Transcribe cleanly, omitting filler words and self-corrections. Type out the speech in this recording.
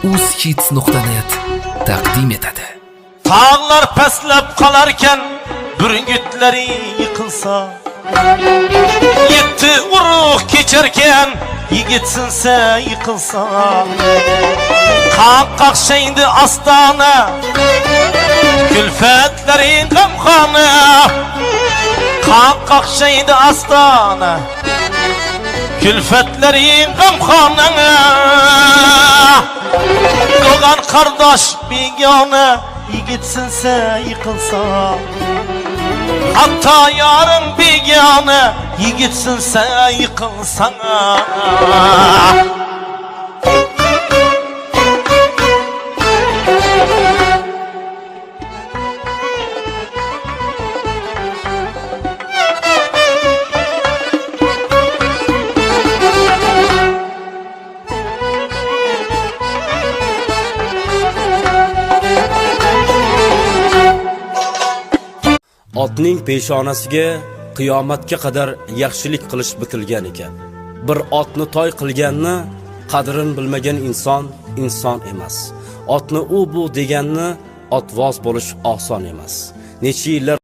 uzhits.net taqdim etadi. Tağlar paslab qalarken bürüngütleri yıkılsa, yetti urug' keçerken yigitsinse yıkılsa, qaqshaydi astana külfetlerin gamxona, qaqshaydi astana külfetlerin gamxona. Doğan kardeş begona yigitsinse yıkılsa, hatta yarın begona yigitsinse yıkılsa. Otning peshonasiga qiyomatga qadar yaxshilik qilish bitilgan ekan. Bir otni toy qilganni qadrini bilmagan inson emas. Otni u bu deganni otvoz bo'lish oson emas. Necha yillar